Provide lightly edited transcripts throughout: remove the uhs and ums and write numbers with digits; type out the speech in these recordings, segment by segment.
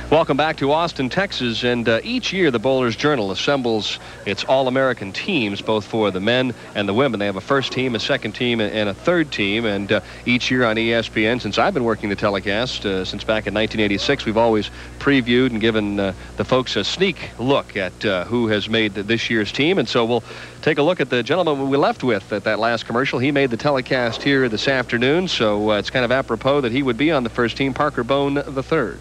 Welcome back to Austin, Texas, and each year the Bowlers Journal assembles its All-American teams, both for the men and the women. They have a first team, a second team, and a third team, and each year on ESPN, since I've been working the telecast, since back in 1986, we've always previewed and given the folks a sneak look at who has made this year's team, and so we'll take a look at the gentleman we left with at that last commercial. He made the telecast here this afternoon, so it's kind of apropos that he would be on the first team, Parker Bone III.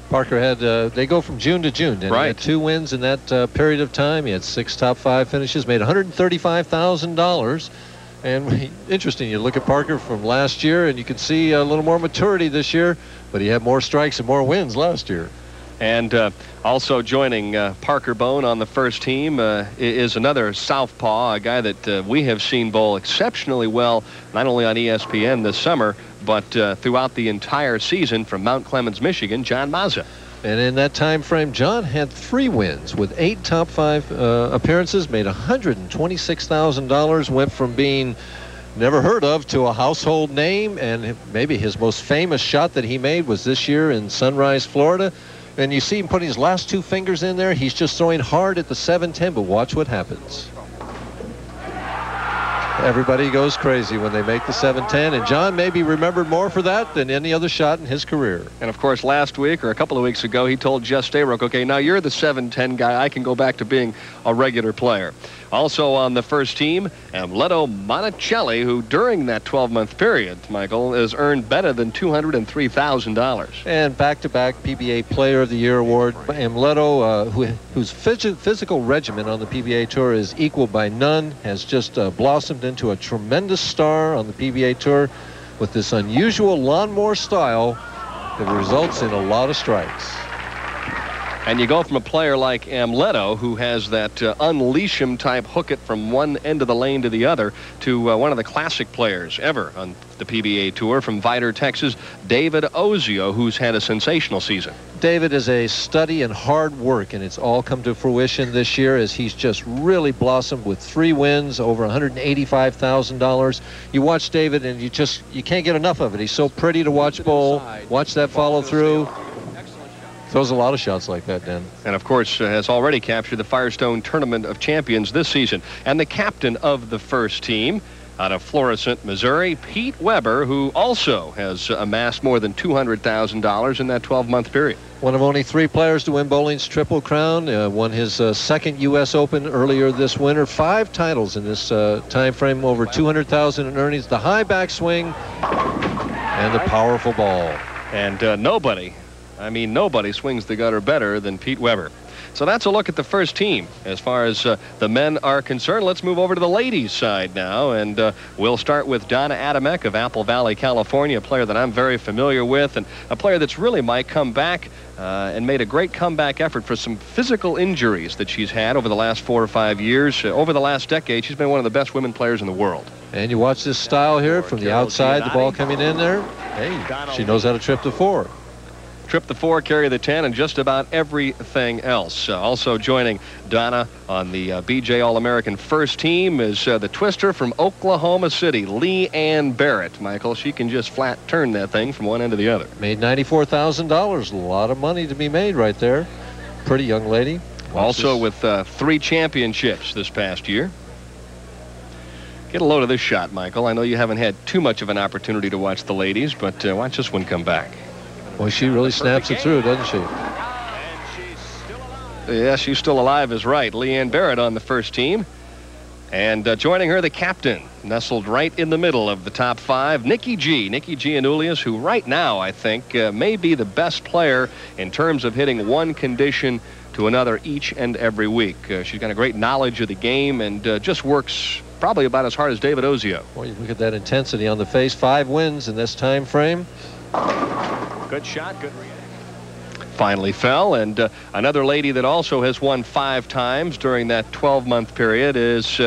Parker had, they go from June to June. And right. He had 2 wins in that period of time. He had 6 top 5 finishes, made $135,000. And interesting, you look at Parker from last year, and you can see a little more maturity this year, but he had more strikes and more wins last year. And also joining Parker Bone on the first team is another southpaw, a guy that we have seen bowl exceptionally well, not only on ESPN this summer, but throughout the entire season from Mount Clemens, Michigan, John Mazza. And in that time frame, John had 3 wins with 8 top 5 appearances, made $126,000, went from being never heard of to a household name, and maybe his most famous shot that he made was this year in Sunrise, Florida. And you see him putting his last 2 fingers in there. He's just throwing hard at the 710, but watch what happens. Everybody goes crazy when they make the 710, and John may be remembered more for that than any other shot in his career. And of course, last week or a couple of weeks ago, he told Jess Stayrock, okay, now you're the 710 guy. I can go back to being a regular player. Also on the first team, Amleto Monticelli, who during that 12-month period, Michael, has earned better than $203,000. And back-to-back PBA Player of the Year award. Amleto, whose physical regimen on the PBA Tour is equal by none, has just blossomed into a tremendous star on the PBA Tour with this unusual lawnmower style that results in a lot of strikes. And you go from a player like Amleto, who has that unleash him type hook it from one end of the lane to the other, to one of the classic players ever on the PBA Tour from Vidor, Texas, David Ozio, who's had a sensational season. David is a study in hard work, and it's all come to fruition this year as he's just really blossomed with 3 wins, over $185,000. You watch David, and you can't get enough of it. He's so pretty to watch bowl. Watch that follow through. Throws a lot of shots like that, Dan. And, of course, has already captured the Firestone Tournament of Champions this season. And the captain of the first team out of Florissant, Missouri, Pete Weber, who also has amassed more than $200,000 in that 12-month period. One of only 3 players to win bowling's Triple Crown. Won his second U.S. Open earlier this winter. 5 titles in this time frame, over $200,000 in earnings. The high backswing and the powerful ball. And nobody swings the gutter better than Pete Weber. So that's a look at the first team. As far as the men are concerned, let's move over to the ladies' side now. And we'll start with Donna Adamek of Apple Valley, California, a player that I'm very familiar with, and a player that's really might come back and made a great comeback effort for some physical injuries that she's had over the last 4 or 5 years. Over the last decade, she's been one of the best women players in the world. And you watch this style here from the outside, the ball coming in there. Hey, she knows how to trip the 4. Trip the 4, carry the 10, and just about everything else. Also joining Donna on the BJ All-American first team is the twister from Oklahoma City, Lee Ann Barrett. Michael, she can just flat turn that thing from one end to the other. Made $94,000. A lot of money to be made right there. Pretty young lady. Also with 3 championships this past year. Get a load of this shot, Michael. I know you haven't had too much of an opportunity to watch the ladies, but watch this one come back. Well, she really snaps it through, doesn't she? Yeah, she's still alive is right. Leanne Barrett on the first team. And joining her, the captain, nestled right in the middle of the top 5, Nikki Giannoulias, who right now, I think, may be the best player in terms of hitting one condition to another each and every week. She's got a great knowledge of the game and just works probably about as hard as David Ozio. Well, you look at that intensity on the face. 5 wins in this time frame. Good shot, good reaction. Finally fell, and another lady that also has won 5 times during that 12-month period is,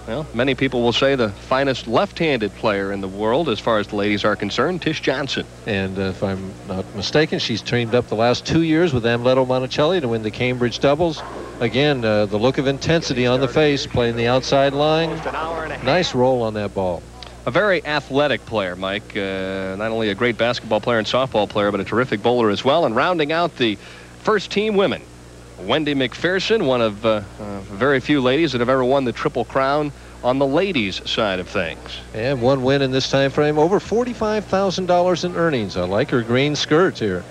well, many people will say the finest left-handed player in the world as far as the ladies are concerned, Tish Johnson. And if I'm not mistaken, she's teamed up the last 2 years with Amleto Monticelli to win the Cambridge doubles. Again, the look of intensity on the face, playing the outside line. Nice roll on that ball. A very athletic player, Mike. Not only a great basketball player and softball player, but a terrific bowler as well. And rounding out the first team women. Wendy McPherson, one of very few ladies that have ever won the Triple Crown on the ladies' side of things. And one win in this time frame, over $45,000 in earnings. I like her green skirts here.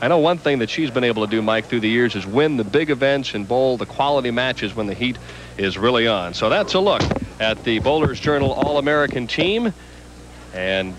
I know one thing that she's been able to do, Mike, through the years is win the big events and bowl the quality matches when the heat is really on. So that's a look at the Bowler's Journal All-American team. And